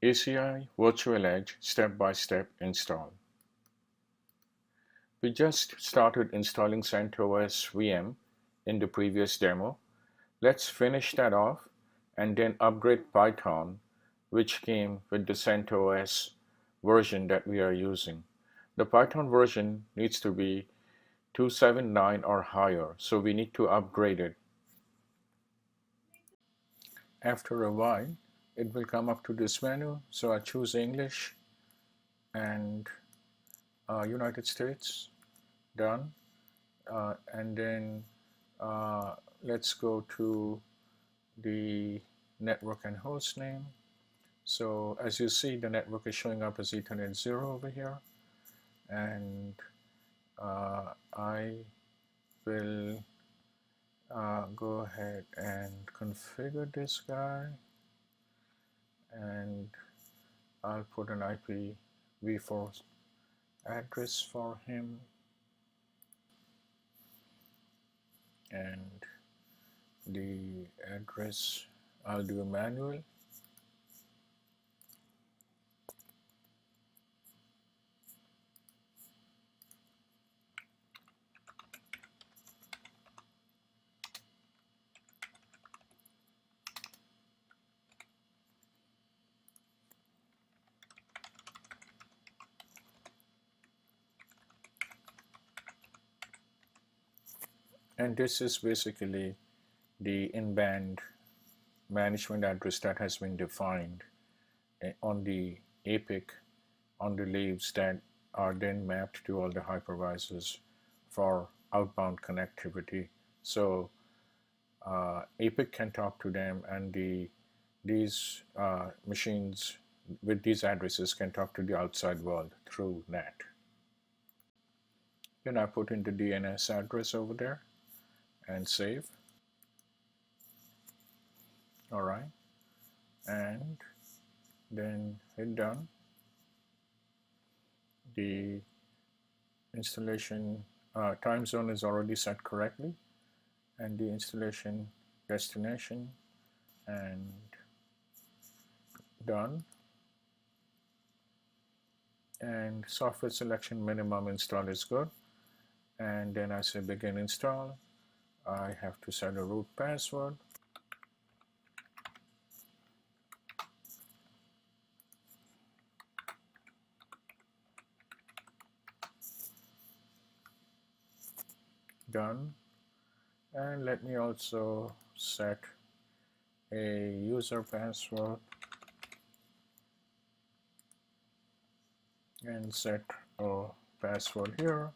ACI Virtual Edge Step-by-Step Install. We just started installing CentOS VM in the previous demo. Let's finish that off and then upgrade Python, which came with the CentOS version that we are using. The Python version needs to be 2.7.9 or higher, so we need to upgrade it. After a while, it will come up to this menu, so I choose English and United States, done, and then let's go to the network and host name. So as you see, the network is showing up as Ethernet 0 over here, and I will go ahead and configure this guy, and I'll put an IPv4 address for him, and the address I'll do a manual. And this is basically the in-band management address that has been defined on the APIC on the leaves that are then mapped to all the hypervisors for outbound connectivity. So APIC can talk to them, and these machines with these addresses can talk to the outside world through NAT. Then I put in the DNS address over there and save. All right, and then hit done. The installation time zone is already set correctly, and the installation destination, and done. And software selection minimum install is good, and then I say begin install. I have to set a root password. Done. And let me also set a user password and set a password here,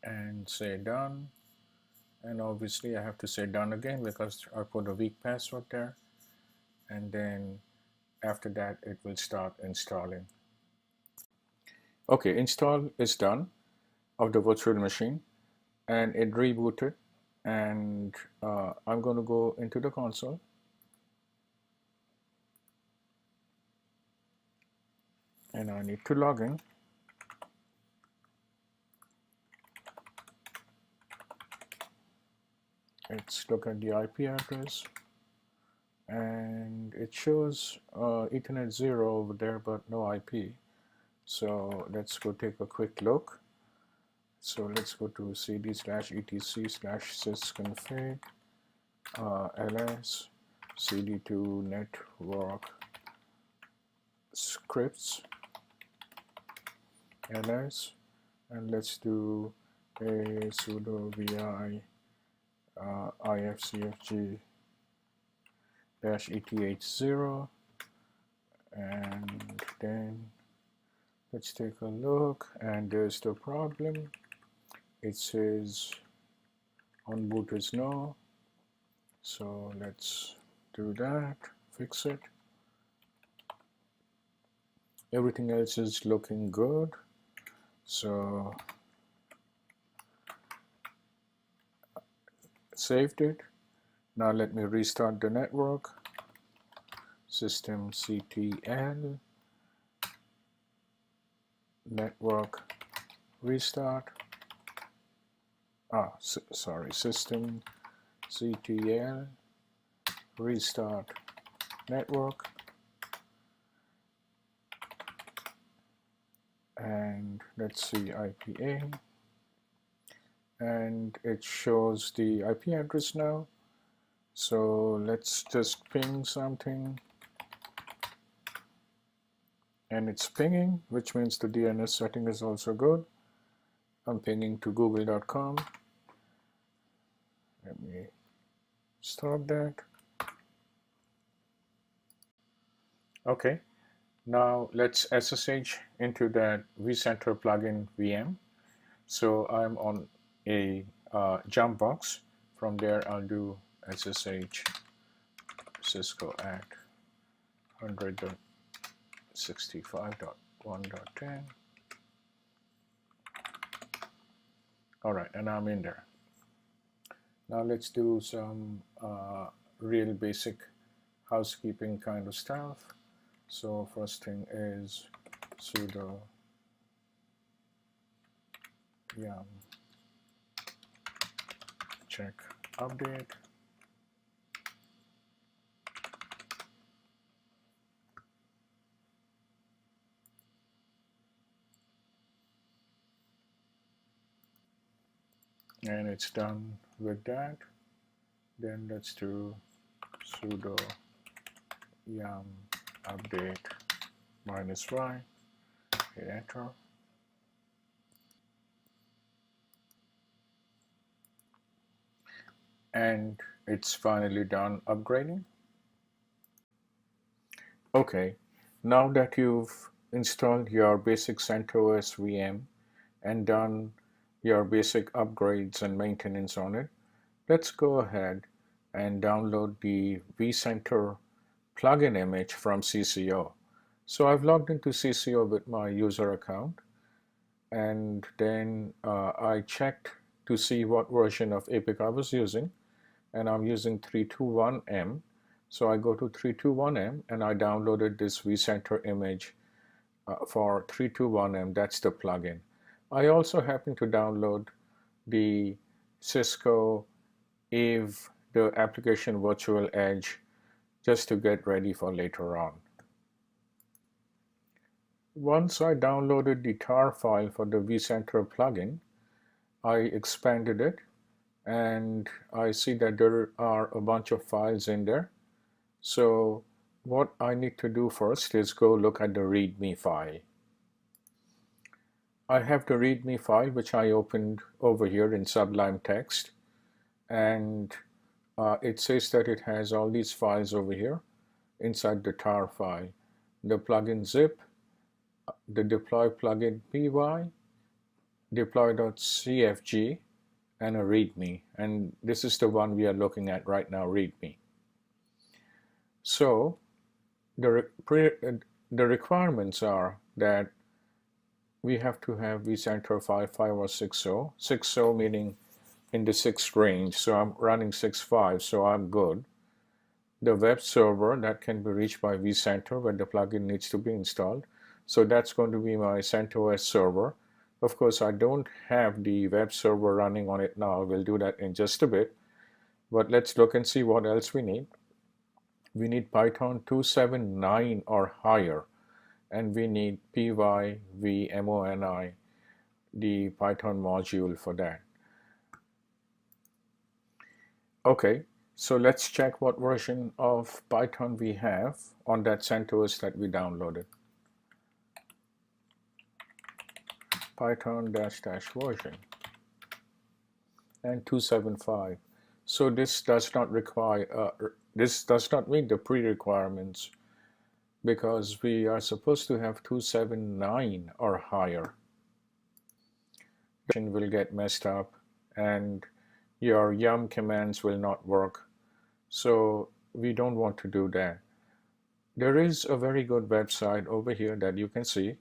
and say done. And obviously I have to say done again because I put a weak password there, and then after that it will start installing. Okay, install is done of the virtual machine, and it rebooted, and I'm going to go into the console, and I need to log in. Let's look at the IP address, and it shows Ethernet 0 over there but no IP. So let's go take a quick look. So let's go to cd/etc/sysconfig ls cd2 network scripts ls, and let's do a sudo vi ifcfg-eth0, and then let's take a look, and there's the problem. It says on boot is no, so let's do that, fix it. Everything else is looking good, so saved it. Now let me restart the network. systemctl network restart. Sorry, systemctl restart network, and let's see IPA, and it shows the IP address now. So let's just ping something, and it's pinging, which means the DNS setting is also good. I'm pinging to google.com. Let me stop that. Okay, now let's SSH into that vCenter plugin VM. So I'm on a jump box. From there, I'll do SSH Cisco at 100.65.1.10. All right, and I'm in there. Now let's do some real basic housekeeping kind of stuff. So first thing is sudo yum check update. And it's done with that. Then let's do sudo yum update -y, hit enter. And it's finally done upgrading. Okay, now that you've installed your basic CentOS VM and done your basic upgrades and maintenance on it, let's go ahead and download the vCenter plugin image from CCO. So I've logged into CCO with my user account, and then I checked to see what version of APIC I was using, and I'm using 321M. So I go to 321M and I downloaded this vCenter image for 321M. That's the plugin. I also happen to download the Cisco AVE, the application virtual edge, just to get ready for later on. Once I downloaded the tar file for the vCenter plugin, I expanded it, and I see that there are a bunch of files in there. So what I need to do first is go look at the README file. I have the README file, which I opened over here in Sublime Text, and it says that it has all these files over here inside the tar file: the plugin zip, the deploy plugin py, deploy.cfg, and a README. And this is the one we are looking at right now, README. So the requirements are that we have to have vCenter file 5 or 6.0. 6.0 meaning in the 6th range. So I'm running 6.5, so I'm good. The web server that can be reached by vCenter when the plugin needs to be installed. So that's going to be my CentOS server. Of course, I don't have the web server running on it now. We'll do that in just a bit. But let's look and see what else we need. We need Python 2.7.9 or higher, and we need pyvmoni, the Python module for that. Okay, so let's check what version of Python we have on that CentOS that we downloaded. Python --version and 2.7.5. So this does not require this does not meet the pre-requirements, because we are supposed to have 2.7.9 or higher. The will get messed up and your yum commands will not work. So we don't want to do that. There is a very good website over here that you can see,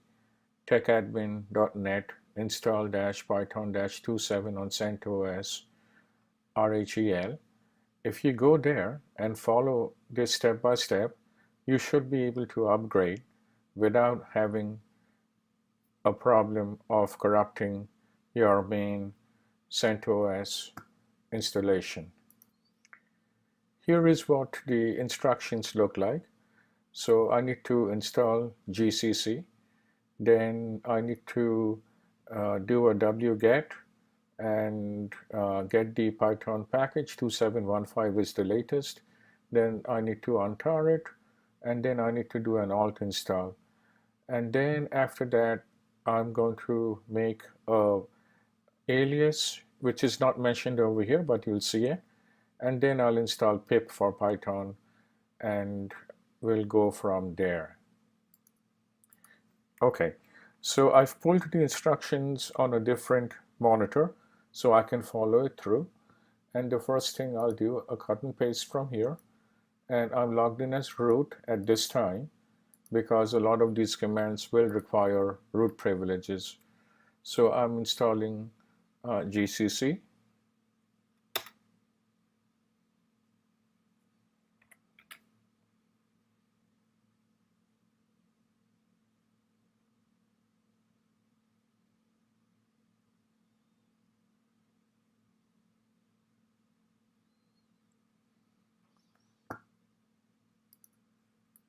techadmin.net, install-python-27 on CentOS RHEL. If you go there and follow this step by step, you should be able to upgrade without having a problem of corrupting your main CentOS installation. Here is what the instructions look like. So I need to install GCC, then I need to do a wget and get the Python package. 2715 is the latest. Then I need to untar it, and then I need to do an alt install. And then after that, I'm going to make a alias, which is not mentioned over here, but you'll see it. And then I'll install pip for Python, and we'll go from there. Okay, so I've pulled the instructions on a different monitor so I can follow it through. And the first thing I'll do, a cut and paste from here, and I'm logged in as root at this time because a lot of these commands will require root privileges. So I'm installing GCC.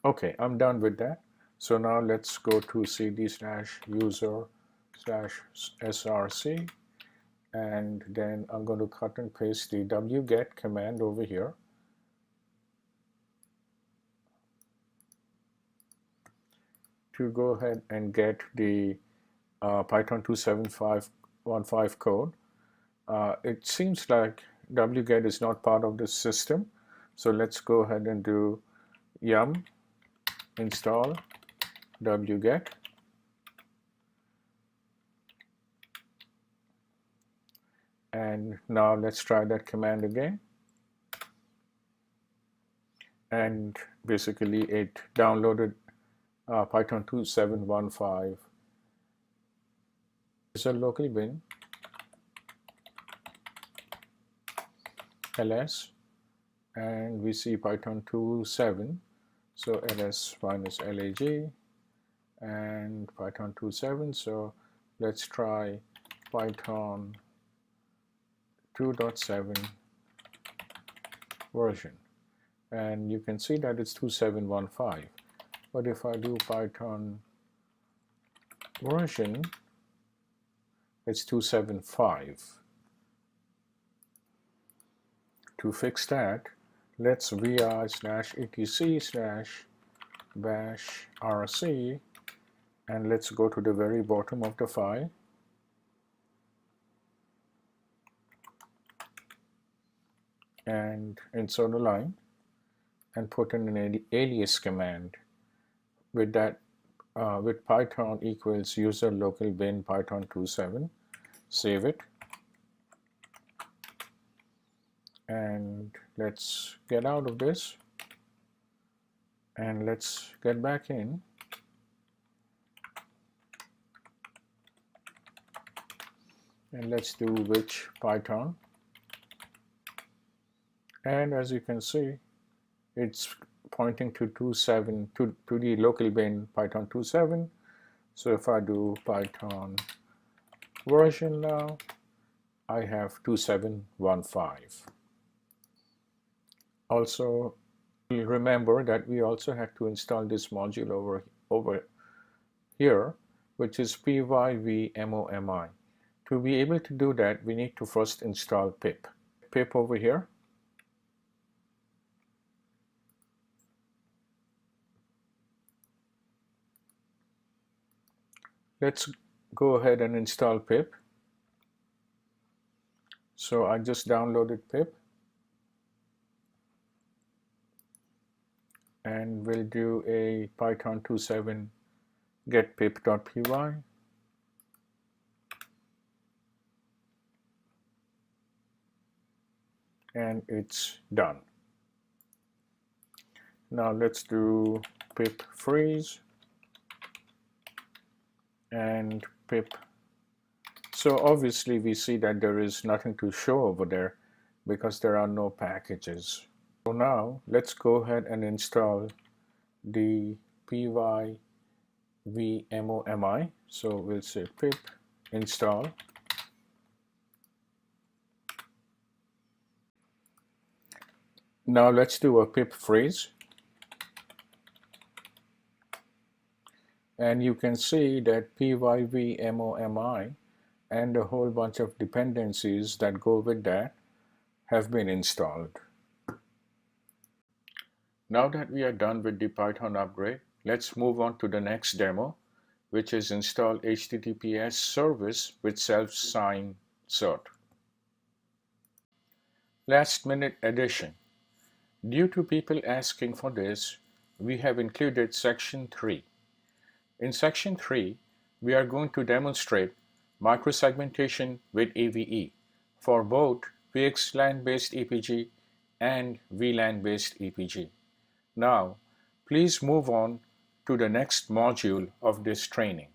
Okay, I'm done with that. So now let's go to cd/user/src, and then I'm going to cut and paste the wget command over here. To go ahead and get the Python 27515 code. It seems like wget is not part of the system, so let's go ahead and do yum install wget, and now let's try that command again, and basically it downloaded Python 2715 is a local bin ls, and we see Python 27, so ls minus lag and Python 27. So let's try Python 2.7 version, and you can see that it's 2715. But if I do Python version, it's 275. To fix that, let's vi/etc/bash/rc, and let's go to the very bottom of the file, and insert a line and put in an alias command with that with Python equals user local bin Python 27. Save it, and let's get out of this, and let's get back in, and let's do which Python, and as you can see, it's pointing to the local bin Python 27. So if I do Python version now, I have 2715. Also, remember that we also have to install this module over here, which is pyvmomi. To be able to do that, we need to first install pip. Pip over here. Let's go ahead and install pip. So I just downloaded pip, and we'll do a Python 27 get pip.py, and it's done. Now let's do pip freeze and pip. So obviously we see that there is nothing to show over there because there are no packages. So now let's go ahead and install the pyvmomi. So we'll say pip install. Now let's do a pip freeze. And you can see that pyvmomi and a whole bunch of dependencies that go with that have been installed. Now that we are done with the Python upgrade, let's move on to the next demo, which is install HTTPS service with self-sign cert. Last minute addition. Due to people asking for this, we have included section 3. In section 3, we are going to demonstrate microsegmentation with AVE for both VXLAN-based EPG and VLAN-based EPG. Now, please move on to the next module of this training.